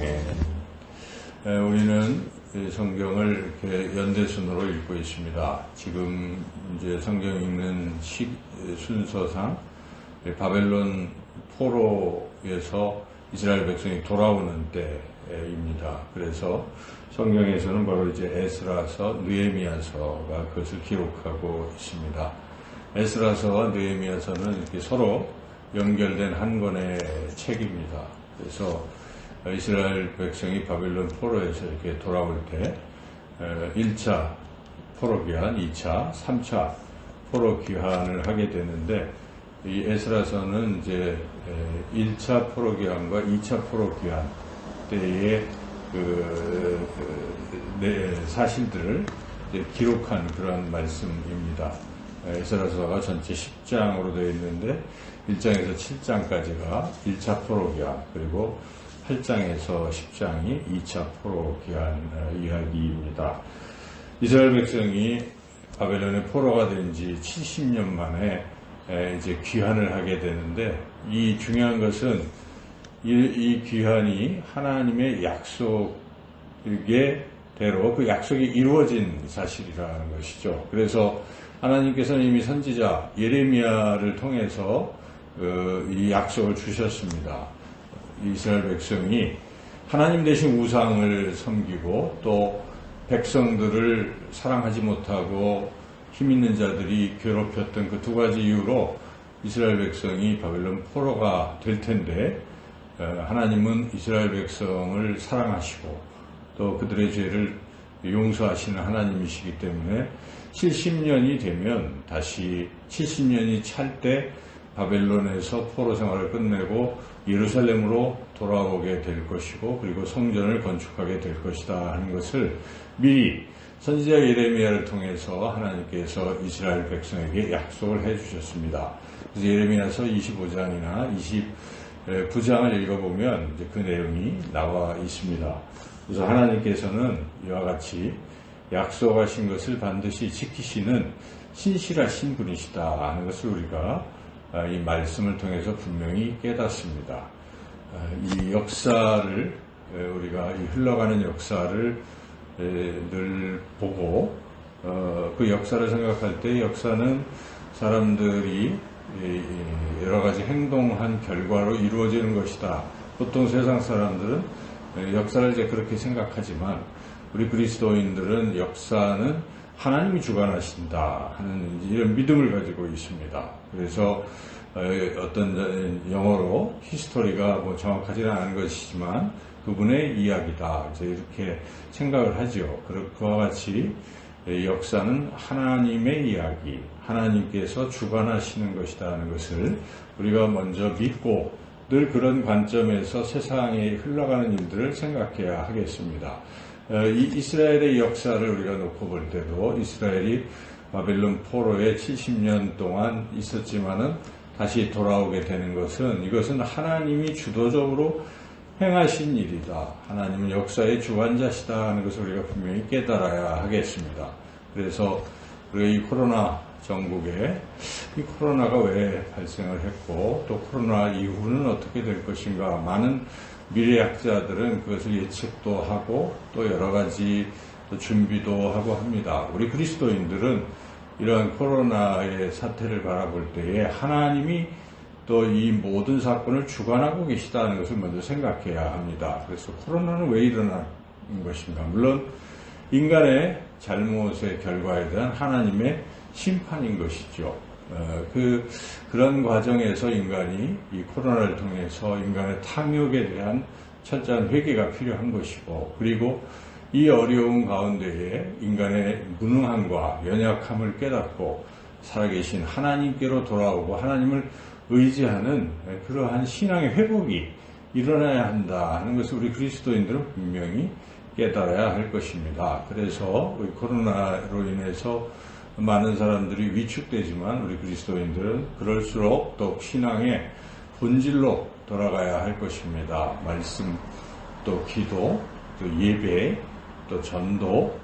아멘. 우리는 성경을 이렇게 연대순으로 읽고 있습니다. 지금 이제 성경 읽는 순서상 바벨론 포로에서 이스라엘 백성이 돌아오는 때입니다. 그래서 성경에서는 바로 이제 에스라서, 느헤미야서가 그것을 기록하고 있습니다. 에스라서와 느헤미야서는 이렇게 서로 연결된 한 권의 책입니다. 그래서 이스라엘 백성이 바벨론 포로에서 이렇게 돌아올 때 1차 포로 귀환, 2차, 3차 포로 귀환을 하게 되는데, 이 에스라서는 이제 1차 포로 귀환과 2차 포로 귀환 때의 사실들을 이제 기록한 그런 말씀입니다. 에스라서가 전체 10장으로 되어 있는데 1장에서 7장까지가 1차 포로 귀환, 그리고 8장에서 10장이 2차 포로 귀환 이야기입니다. 이스라엘 백성이 바벨론의 포로가 된 지 70년 만에 이제 귀환을 하게 되는데, 이 중요한 것은 이 귀환이 하나님의 약속의 대로 그 약속이 이루어진 사실이라는 것이죠. 그래서 하나님께서는 이미 선지자 예레미야를 통해서 이 약속을 주셨습니다. 이스라엘 백성이 하나님 대신 우상을 섬기고 또 백성들을 사랑하지 못하고 힘 있는 자들이 괴롭혔던 그 두 가지 이유로 이스라엘 백성이 바벨론 포로가 될 텐데, 하나님은 이스라엘 백성을 사랑하시고 또 그들의 죄를 용서하시는 하나님이시기 때문에 70년이 되면, 다시 70년이 찰 때 바벨론에서 포로 생활을 끝내고 예루살렘으로 돌아오게 될 것이고, 그리고 성전을 건축하게 될 것이다 하는 것을 미리 선지자 예레미야를 통해서 하나님께서 이스라엘 백성에게 약속을 해주셨습니다. 그래서 예레미야서 25장이나 29장을 읽어보면 이제 그 내용이 나와 있습니다. 그래서 하나님께서는 이와 같이 약속하신 것을 반드시 지키시는 신실하신 분이시다 하는 것을 우리가 이 말씀을 통해서 분명히 깨닫습니다. 이 역사를, 우리가 이 흘러가는 역사를 늘 보고 그 역사를 생각할 때, 역사는 사람들이 여러 가지 행동한 결과로 이루어지는 것이다. 보통 세상 사람들은 역사를 이제 그렇게 생각하지만, 우리 그리스도인들은 역사는 하나님이 주관하신다 하는 이런 믿음을 가지고 있습니다. 그래서 어떤 영어로 히스토리가 뭐 정확하지는 않은 것이지만 그분의 이야기다, 이렇게 생각을 하죠. 그와 같이 역사는 하나님의 이야기, 하나님께서 주관하시는 것이다 하는 것을 우리가 먼저 믿고, 늘 그런 관점에서 세상에 흘러가는 일들을 생각해야 하겠습니다. 이 이스라엘의 역사를 우리가 놓고 볼 때도, 이스라엘이 바벨론 포로에 70년 동안 있었지만은 다시 돌아오게 되는 것은, 이것은 하나님이 주도적으로 행하신 일이다, 하나님은 역사의 주관자시다 하는 것을 우리가 분명히 깨달아야 하겠습니다. 그래서 우리가 이 코로나 전국에 이 코로나가 왜 발생을 했고, 또 코로나 이후는 어떻게 될 것인가, 많은 미래학자들은 그것을 예측도 하고 또 여러 가지 또 준비도 하고 합니다. 우리 그리스도인들은 이러한 코로나의 사태를 바라볼 때에 하나님이 또 이 모든 사건을 주관하고 계시다는 것을 먼저 생각해야 합니다. 그래서 코로나는 왜 일어난 것인가? 물론 인간의 잘못의 결과에 대한 하나님의 심판인 것이죠. 그런 과정에서 인간이 이 코로나를 통해서 인간의 탐욕에 대한 철저한 회개가 필요한 것이고, 그리고 이 어려운 가운데에 인간의 무능함과 연약함을 깨닫고 살아계신 하나님께로 돌아오고 하나님을 의지하는 그러한 신앙의 회복이 일어나야 한다 하는 것을 우리 그리스도인들은 분명히 깨달아야 할 것입니다. 그래서 우리 코로나로 인해서 많은 사람들이 위축되지만, 우리 그리스도인들은 그럴수록 또 신앙의 본질로 돌아가야 할 것입니다. 말씀, 또 기도, 또 예배, 또 전도,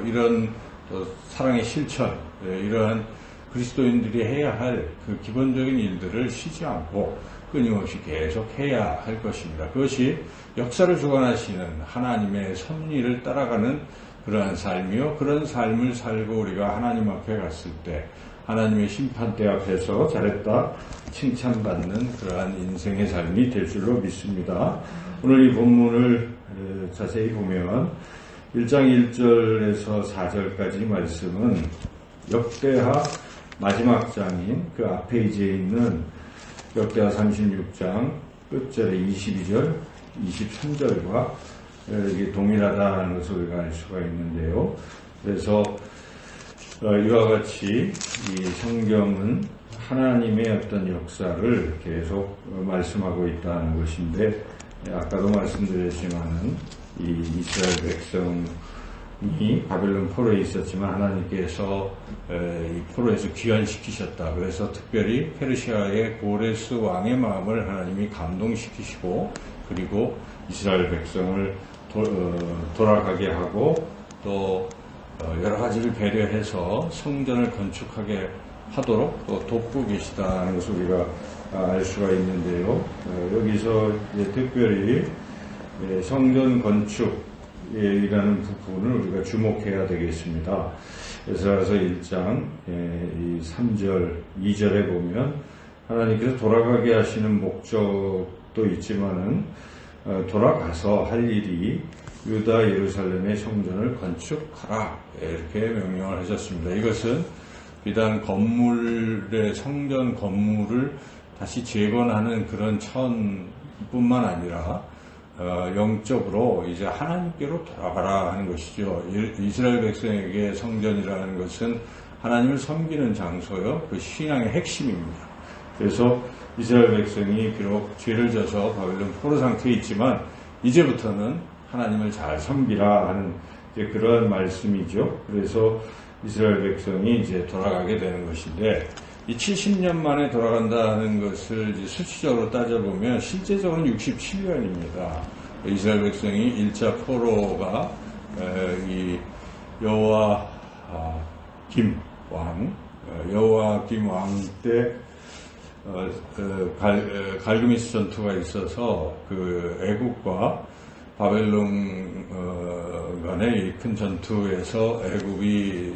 이런 또 사랑의 실천, 이러한 그리스도인들이 해야 할 그 기본적인 일들을 쉬지 않고 끊임없이 계속 해야 할 것입니다. 그것이 역사를 주관하시는 하나님의 섭리를 따라가는 그러한 삶이요. 그런 삶을 살고 우리가 하나님 앞에 갔을 때 하나님의 심판대 앞에서 잘했다 칭찬받는 그러한 인생의 삶이 될 줄로 믿습니다. 오늘 이 본문을 자세히 보면 1장 1절에서 4절까지 말씀은 역대하 마지막 장인 그 앞 페이지에 있는 역대하 36장 끝절에 22절, 23절과 이게 동일하다는 것을 우리가 알 수가 있는데요. 그래서 이와 같이 이 성경은 하나님의 어떤 역사를 계속 말씀하고 있다는 것인데, 아까도 말씀드렸지만은 이 이스라엘 백성이 바벨론 포로에 있었지만 하나님께서 이 포로에서 귀환시키셨다. 그래서 특별히 페르시아의 고레스 왕의 마음을 하나님이 감동시키시고, 그리고 이스라엘 백성을 돌아가게 하고 또 여러 가지를 배려해서 성전을 건축하게 하도록 또 돕고 계시다는 것을 우리가 알 수가 있는데요. 여기서 이제 특별히 성전 건축이라는 부분을 우리가 주목해야 되겠습니다. 에스라서 1장 3절, 2절에 보면 하나님께서 돌아가게 하시는 목적도 있지만은 돌아가서 할 일이 유다 예루살렘의 성전을 건축하라 이렇게 명령을 하셨습니다. 이것은 비단 건물의 성전 건물을 다시 재건하는 그런 차원뿐만 아니라 영적으로 이제 하나님께로 돌아가라 하는 것이죠. 이스라엘 백성에게 성전이라는 것은 하나님을 섬기는 장소요, 그 신앙의 핵심입니다. 그래서 이스라엘 백성이 비록 죄를 져서 바벨론 포로 상태에 있지만 이제부터는 하나님을 잘 섬기라 하는 이제 그런 말씀이죠. 그래서 이스라엘 백성이 이제 돌아가게 되는 것인데, 이 70년 만에 돌아간다는 것을 이제 수치적으로 따져보면 실제적으로는 67년입니다. 이스라엘 백성이 1차 포로가 이 여호와김 왕 때 갈그미스 전투가 있어서 그 애국과 바벨론 간의 큰 전투에서 애국이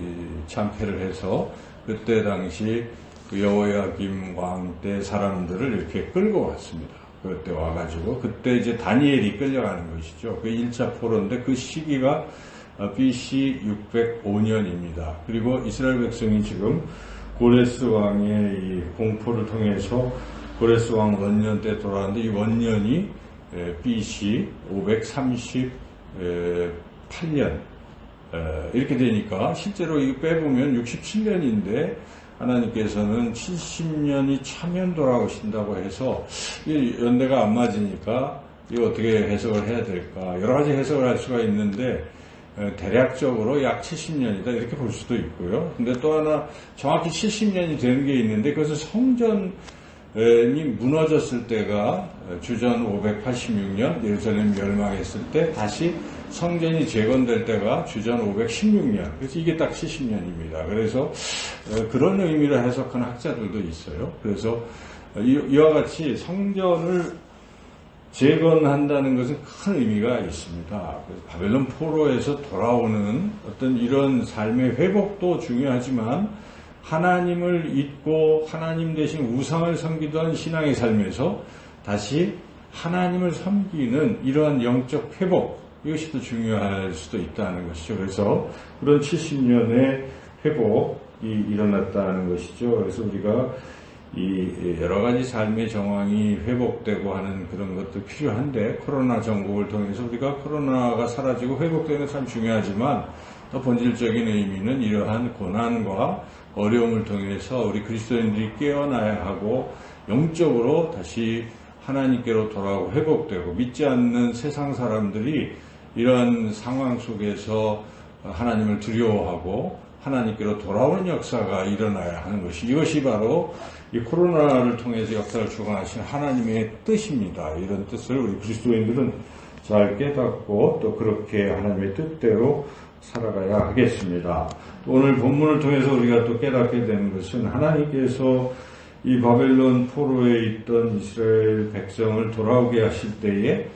참패를 해서 그때 당시 그 여호야김 왕 때 사람들을 이렇게 끌고 왔습니다. 그때 와가지고 그때 이제 다니엘이 끌려가는 것이죠. 그 1차 포로인데 그 시기가 BC 605년입니다. 그리고 이스라엘 백성이 지금 고레스 왕의 이 공포를 통해서 고레스 왕 원년 때 돌아왔는데 이 원년이 BC 538년 이렇게 되니까 실제로 이거 빼보면 67년인데 하나님께서는 70년이 차면 돌아오신다고 해서 연대가 안 맞으니까 이거 어떻게 해석을 해야 될까, 여러 가지 해석을 할 수가 있는데 대략적으로 약 70년이다 이렇게 볼 수도 있고요. 근데 또 하나 정확히 70년이 되는 게 있는데 그것은 성전이 무너졌을 때가 주전 586년 예루살렘 멸망했을 때 다시 성전이 재건될 때가 주전 516년. 그래서 이게 딱 70년입니다. 그래서 그런 의미로 해석하는 학자들도 있어요. 그래서 이와 같이 성전을 재건한다는 것은 큰 의미가 있습니다. 바벨론 포로에서 돌아오는 어떤 이런 삶의 회복도 중요하지만 하나님을 잊고 하나님 대신 우상을 섬기던 신앙의 삶에서 다시 하나님을 섬기는 이러한 영적 회복, 이것이 더 중요할 수도 있다는 것이죠. 그래서 그런 70년의 회복이 일어났다는 것이죠. 그래서 우리가 이 여러 가지 삶의 정황이 회복되고 하는 그런 것도 필요한데, 코로나 전국을 통해서 우리가 코로나가 사라지고 회복되는 건 참 중요하지만 더 본질적인 의미는 이러한 고난과 어려움을 통해서 우리 그리스도인들이 깨어나야 하고 영적으로 다시 하나님께로 돌아오고 회복되고, 믿지 않는 세상 사람들이 이런 상황 속에서 하나님을 두려워하고 하나님께로 돌아오는 역사가 일어나야 하는 것이, 이것이 바로 이 코로나를 통해서 역사를 주관하신 하나님의 뜻입니다. 이런 뜻을 우리 그리스도인들은 잘 깨닫고 또 그렇게 하나님의 뜻대로 살아가야 하겠습니다. 오늘 본문을 통해서 우리가 또 깨닫게 되는 것은 하나님께서 이 바벨론 포로에 있던 이스라엘 백성을 돌아오게 하실 때에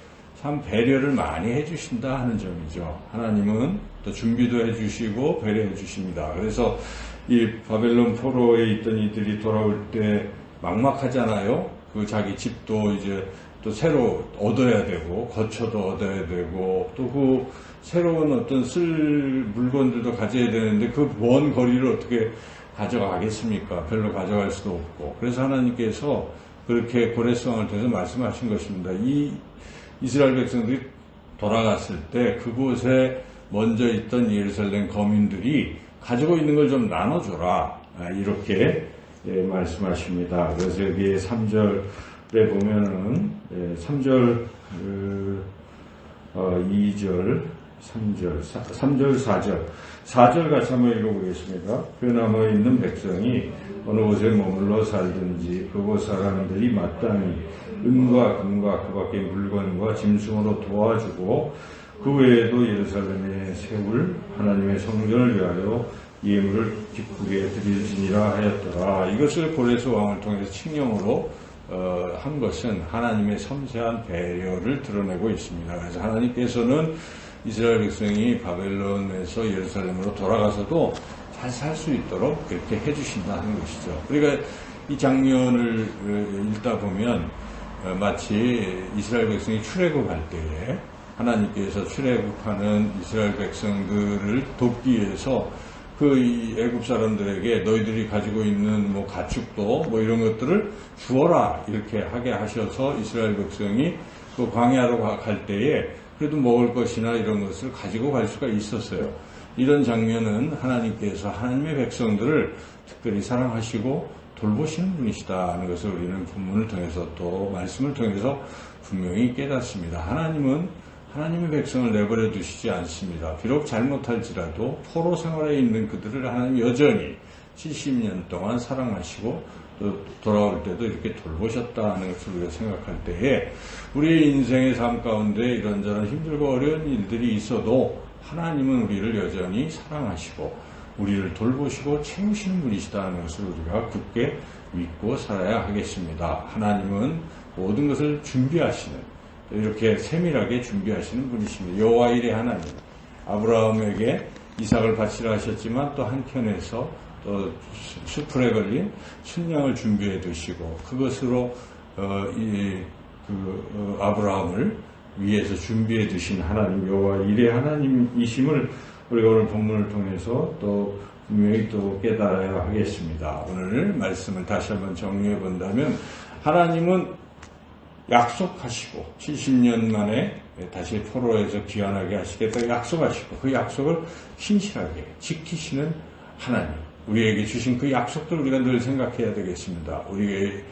참 배려를 많이 해주신다 하는 점이죠. 하나님은 또 준비도 해주시고 배려해 주십니다. 그래서 이 바벨론 포로에 있던 이들이 돌아올 때 막막하잖아요. 그 자기 집도 이제 또 새로 얻어야 되고 거처도 얻어야 되고 또 그 새로운 어떤 쓸 물건들도 가져야 되는데 그 먼 거리를 어떻게 가져가겠습니까? 별로 가져갈 수도 없고. 그래서 하나님께서 그렇게 고레성을 통해서 말씀하신 것입니다. 이 이스라엘 백성들이 돌아갔을 때 그곳에 먼저 있던 예루살렘 거민들이 가지고 있는 걸 좀 나눠줘라. 이렇게 말씀하십니다. 그래서 여기 3절에 보면은 3절 2절 3절 4절 같이 한번 읽어보겠습니다. 그 남아 있는 백성이 어느 곳에 머물러 살든지 그곳 사람들이 마땅히 은과 금과 그 밖의 물건과 짐승으로 도와주고 그 외에도 예루살렘에 세울 하나님의 성전을 위하여 예물을 기쁘게 드릴지니라 하였더라. 이것을 고레스 왕을 통해서 칙령으로 한 것은 하나님의 섬세한 배려를 드러내고 있습니다. 그래서 하나님께서는 이스라엘 백성이 바벨론에서 예루살렘으로 돌아가서도 잘 살 수 있도록 그렇게 해주신다 하는 것이죠. 그러니까 이 장면을 읽다 보면 마치 이스라엘 백성이 출애굽할 때에 하나님께서 출애굽하는 이스라엘 백성들을 돕기 위해서 그 애굽 사람들에게 너희들이 가지고 있는 뭐 가축도 뭐 이런 것들을 주어라 이렇게 하게 하셔서 이스라엘 백성이 그 광야로 갈 때에 그래도 먹을 것이나 이런 것을 가지고 갈 수가 있었어요. 이런 장면은 하나님께서 하나님의 백성들을 특별히 사랑하시고 돌보시는 분이시다 하는 것을 우리는 본문을 통해서 또 말씀을 통해서 분명히 깨닫습니다. 하나님은 하나님의 백성을 내버려 두시지 않습니다. 비록 잘못할지라도 포로 생활에 있는 그들을 하나님 여전히 70년 동안 사랑하시고 또 돌아올 때도 이렇게 돌보셨다 하는 것을 우리가 생각할 때에 우리의 인생의 삶 가운데 이런저런 힘들고 어려운 일들이 있어도 하나님은 우리를 여전히 사랑하시고 우리를 돌보시고 채우시는 분이시다 하는 것을 우리가 굳게 믿고 살아야 하겠습니다. 하나님은 모든 것을 준비하시는 이렇게 세밀하게 준비하시는 분이십니다. 여호와 일의 하나님 아브라함에게 이삭을 바치라 하셨지만 또 한켠에서 또 수풀에 걸린 순양을 준비해 두시고 그것으로 아브라함을 위해서 준비해 두신 하나님 여호와 일의 하나님이심을 우리가 오늘 본문을 통해서 또 분명히 또 깨달아야 하겠습니다. 오늘 말씀을 다시 한번 정리해 본다면 하나님은 약속하시고 70년 만에 다시 포로에서 귀환하게 하시겠다고 약속하시고 그 약속을 신실하게 지키시는 하나님 우리에게 주신 그 약속들 우리가 늘 생각해야 되겠습니다. 우리의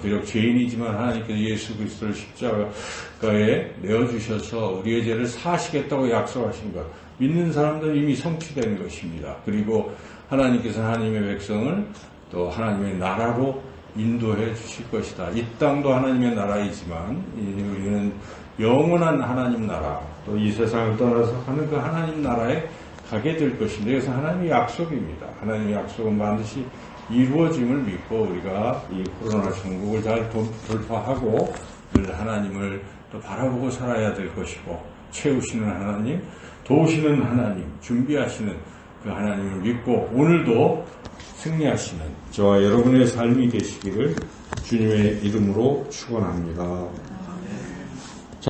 비록 죄인이지만 하나님께서 예수 그리스도를 십자가에 내어주셔서 우리의 죄를 사하시겠다고 약속하신 것 믿는 사람들은 이미 성취되는 것입니다. 그리고 하나님께서 하나님의 백성을 또 하나님의 나라로 인도해 주실 것이다. 이 땅도 하나님의 나라이지만 우리는 영원한 하나님 나라 또 이 세상을 떠나서 하는 그 하나님 나라에 가게 될 것인데 그래서 하나님의 약속입니다. 하나님의 약속은 반드시 이루어짐을 믿고 우리가 이 코로나 중국을 잘 돌파하고 늘 하나님을 또 바라보고 살아야 될 것이고 채우시는 하나님, 도우시는 하나님, 준비하시는 그 하나님을 믿고 오늘도 승리하시는 저와 여러분의 삶이 되시기를 주님의 이름으로 축원합니다.